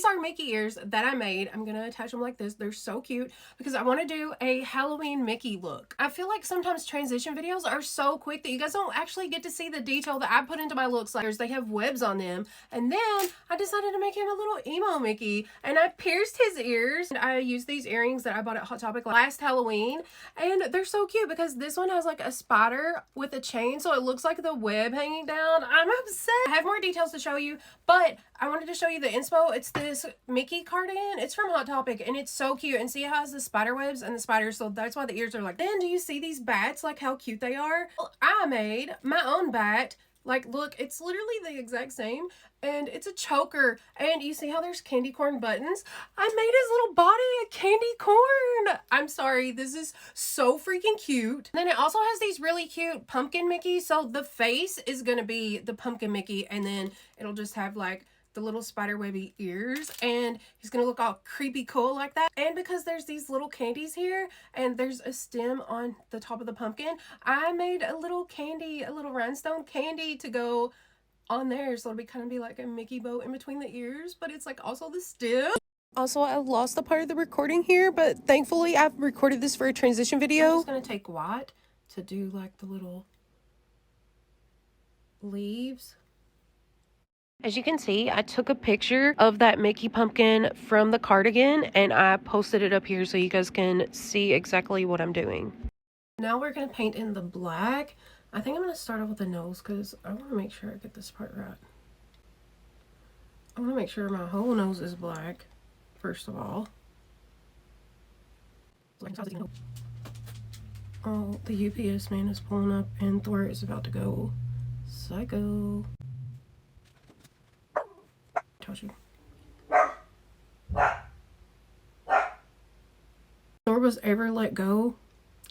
are Mickey ears that I made. I'm gonna attach them like this. They're so cute because I want to do a Halloween Mickey look. I feel like sometimes transition videos are so quick that you guys don't actually get to see the detail that I put into my looks. Like they have webs on them. And then I decided to make him a little emo Mickey, and I pierced his ears. And I used these earrings that I bought at Hot Topic last Halloween, and they're so cute because this one has like a spider with a chain, so it looks like the web hanging down. I'm obsessed. I have more details to show you, but I wanted to show you the inspo. It's this Mickey cardigan. It's from Hot Topic, and it's so cute. And see how it has the spider webs and the spiders, so that's why the ears are like. Then do you see these bats, like how cute they are? Well, I made my own bat. Like, look, it's literally the exact same, and it's a choker, and you see how there's candy corn buttons? I made his little body a candy corn. I'm sorry, this is so freaking cute. And then it also has these really cute pumpkin Mickey, so the face is gonna be the pumpkin Mickey, and then it'll just have like the little spider webby ears, and he's gonna look all creepy cool like that. And because there's these little candies here and there's a stem on the top of the pumpkin, I made a little candy, a little rhinestone candy to go on there, so it'll be like a Mickey bow in between the ears, but it's like also the stem. Also, I lost the part of the recording here, but thankfully I've recorded this for a transition video. I'm just gonna take white to do like the little leaves. As you can see, I took a picture of that Mickey pumpkin from the cardigan, and I posted it up here so you guys can see exactly what I'm doing. Now we're going to paint in the black. I think I'm going to start off with the nose because I want to make sure I get this part right. I want to make sure my whole nose is black, first of all. Oh, the UPS man is pulling up, and Thor is about to go psycho. You. Thor was ever let go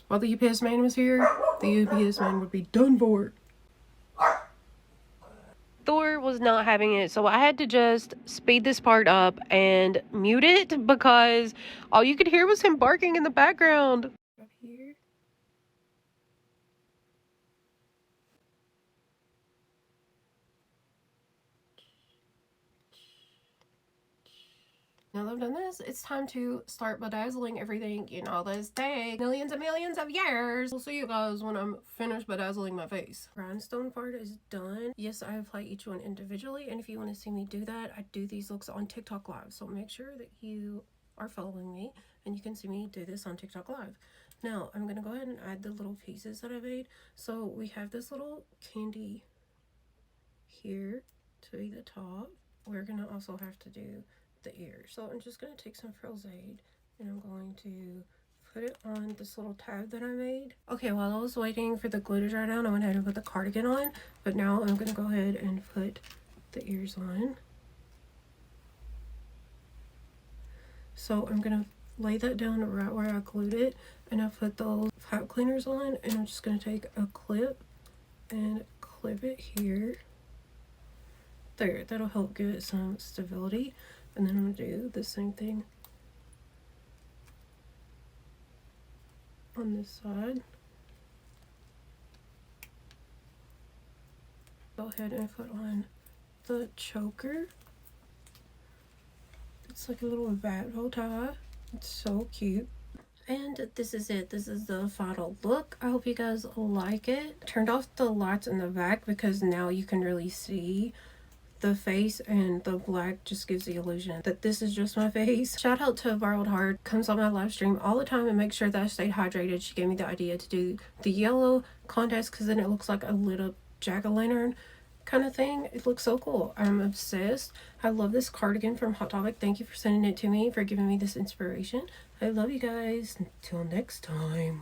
while the UPS man was here, the UPS man would be done for. Thor was not having it, so I had to just speed this part up and mute it because all you could hear was him barking in the background. Up here. Now that I've done this, it's time to start bedazzling everything. You know, this take millions and millions of years. We'll see you guys when I'm finished bedazzling my face. Rhinestone part is done. Yes, I apply each one individually, and if you want to see me do that, I do these looks on TikTok Live. So make sure that you are following me, and you can see me do this on TikTok Live. Now, I'm going to go ahead and add the little pieces that I made. So we have this little candy here to be the top. We're going to also have to do the ears. So I'm just going to take some Frills Aid and I'm going to put it on this little tab that I made. Okay, while I was waiting for the glue to dry down, I went ahead and put the cardigan on, but now I'm going to go ahead and put the ears on. So I'm going to lay that down right where I glued it, and I put those pipe cleaners on, and I'm just going to take a clip and clip it here. There, that'll help give it some stability. And then I'm going to do the same thing on this side. Go ahead and put on the choker. It's like a little bat bow tie. It's so cute. And this is it. This is the final look. I hope you guys like it. Turned off the lights in the back because now you can really see the face, and the black just gives the illusion that this is just my face. Shout out to Borrowed Heart, comes on my live stream all the time and makes sure that I stay hydrated. She gave me the idea to do the yellow contest because then it looks like a lit up jack-o'-lantern kind of thing. It looks so cool. I'm obsessed. I love this cardigan from Hot Topic. Thank you for sending it to me, for giving me this inspiration. I love you guys. Until next time.